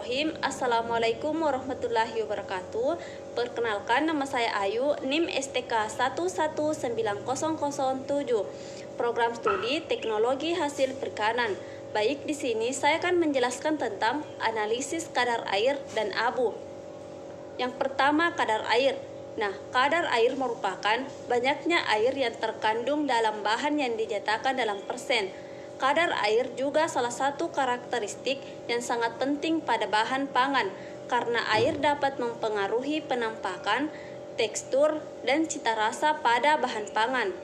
Bismillahirrahmanirrahim. Assalamualaikum warahmatullahi wabarakatuh. Perkenalkan, nama saya Ayu, NIM STK 1190007, Program Studi Teknologi Hasil Perikanan. Baik, di sini saya akan menjelaskan tentang analisis kadar air dan abu. Yang pertama, kadar air. Nah, kadar air merupakan banyaknya air yang terkandung dalam bahan yang dinyatakan dalam persen. Kadar air juga salah satu karakteristik yang sangat penting pada bahan pangan, karena air dapat mempengaruhi penampakan, tekstur, dan cita rasa pada bahan pangan.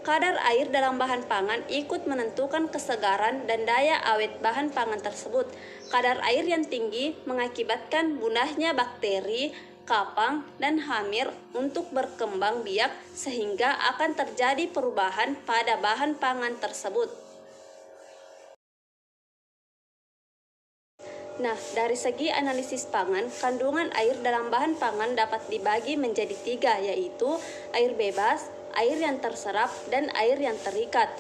Kadar air dalam bahan pangan ikut menentukan kesegaran dan daya awet bahan pangan tersebut. Kadar air yang tinggi mengakibatkan punahnya bakteri, kapang, dan hamir untuk berkembang biak sehingga akan terjadi perubahan pada bahan pangan tersebut. Nah, dari segi analisis pangan, kandungan air dalam bahan pangan dapat dibagi menjadi 3, yaitu air bebas, air yang terserap, dan air yang terikat.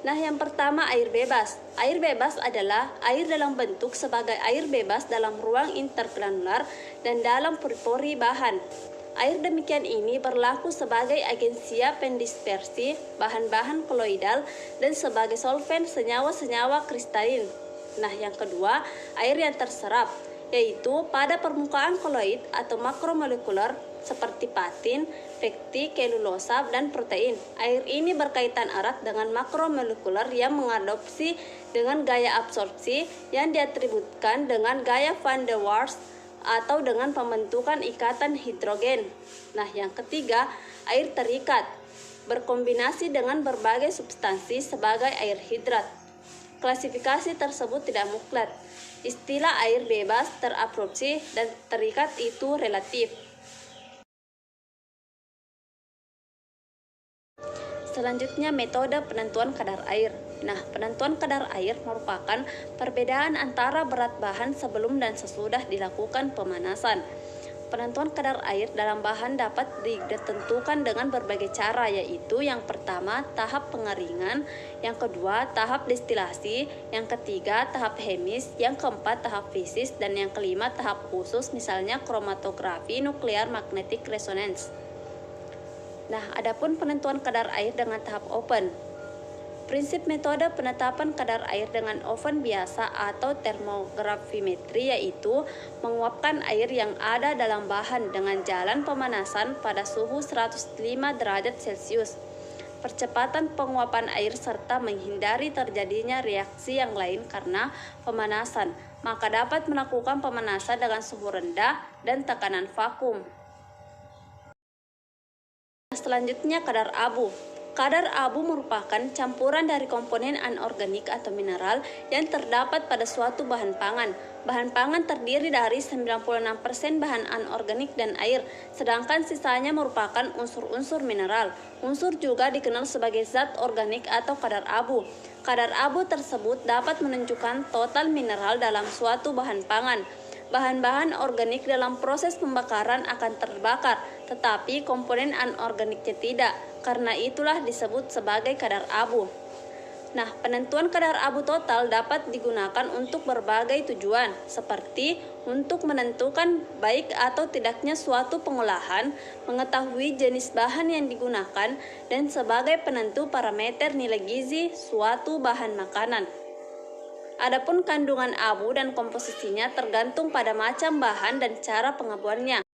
Nah, yang pertama, air bebas. Air bebas adalah air dalam bentuk sebagai air bebas dalam ruang intergranular dan dalam pori-pori bahan. Air demikian ini berlaku sebagai agensia pendispersi bahan-bahan koloidal dan sebagai solven senyawa-senyawa kristalin. Nah, yang kedua, air yang terserap, yaitu pada permukaan koloid atau makromolekuler seperti patin, pektin, kelulosa, dan protein. Air ini berkaitan erat dengan makromolekuler yang mengadopsi dengan gaya absorpsi yang diatributkan dengan gaya van der Waals atau dengan pembentukan ikatan hidrogen. Nah, yang ketiga, air terikat, berkombinasi dengan berbagai substansi sebagai air hidrat. Klasifikasi tersebut tidak mutlak. Istilah air bebas, terabsorpsi, dan terikat itu relatif. Selanjutnya, metode penentuan kadar air. Nah, penentuan kadar air merupakan perbedaan antara berat bahan sebelum dan sesudah dilakukan pemanasan. Penentuan kadar air dalam bahan dapat ditentukan dengan berbagai cara, yaitu yang pertama, tahap pengeringan, yang kedua, tahap destilasi, yang ketiga, tahap hemis, yang keempat, tahap fisis, dan yang kelima, tahap khusus, misalnya kromatografi nuklear magnetic resonance. Nah, adapun penentuan kadar air dengan tahap open. Prinsip metode penetapan kadar air dengan oven biasa atau termografimetri yaitu menguapkan air yang ada dalam bahan dengan jalan pemanasan pada suhu 105 derajat Celcius. Percepatan penguapan air serta menghindari terjadinya reaksi yang lain karena pemanasan, maka dapat melakukan pemanasan dengan suhu rendah dan tekanan vakum. Selanjutnya, kadar abu. Kadar abu merupakan campuran dari komponen anorganik atau mineral yang terdapat pada suatu bahan pangan. Bahan pangan terdiri dari 96% bahan anorganik dan air, sedangkan sisanya merupakan unsur-unsur mineral. Unsur juga dikenal sebagai zat organik atau kadar abu. Kadar abu tersebut dapat menunjukkan total mineral dalam suatu bahan pangan. Bahan-bahan organik dalam proses pembakaran akan terbakar, tetapi komponen anorganiknya tidak. Karena itulah disebut sebagai kadar abu. Nah, penentuan kadar abu total dapat digunakan untuk berbagai tujuan, seperti untuk menentukan baik atau tidaknya suatu pengolahan, mengetahui jenis bahan yang digunakan, dan sebagai penentu parameter nilai gizi suatu bahan makanan. Adapun kandungan abu dan komposisinya tergantung pada macam bahan dan cara pengabuannya.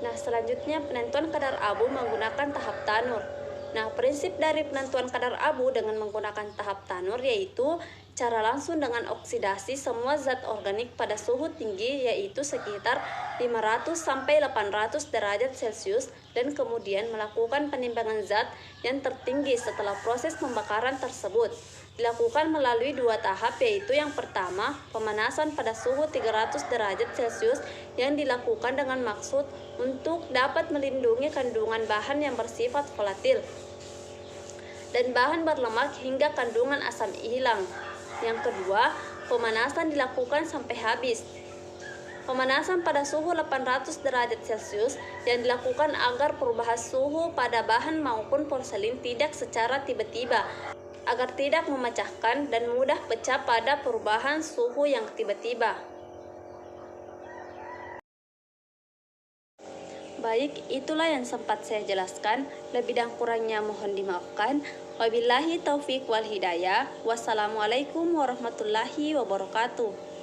Nah, selanjutnya penentuan kadar abu menggunakan tahap tanur. Nah, prinsip dari penentuan kadar abu dengan menggunakan tahap tanur yaitu cara langsung dengan oksidasi semua zat organik pada suhu tinggi yaitu sekitar 500 sampai 800 derajat Celcius dan kemudian melakukan penimbangan zat yang tertinggi setelah proses pembakaran tersebut. Dilakukan melalui 2 tahap, yaitu yang pertama, pemanasan pada suhu 300 derajat Celcius yang dilakukan dengan maksud untuk dapat melindungi kandungan bahan yang bersifat volatil dan bahan berlemak hingga kandungan asam hilang. Yang kedua, pemanasan dilakukan sampai habis. Pemanasan pada suhu 800 derajat Celcius yang dilakukan agar perubahan suhu pada bahan maupun porselin tidak secara tiba-tiba. agar tidak memecahkan dan mudah pecah pada perubahan suhu yang tiba-tiba. Baik, itulah yang sempat saya jelaskan. Lebih dan kurangnya mohon dimaafkan. Wabillahi taufik wal hidayah. Wassalamualaikum warahmatullahi wabarakatuh.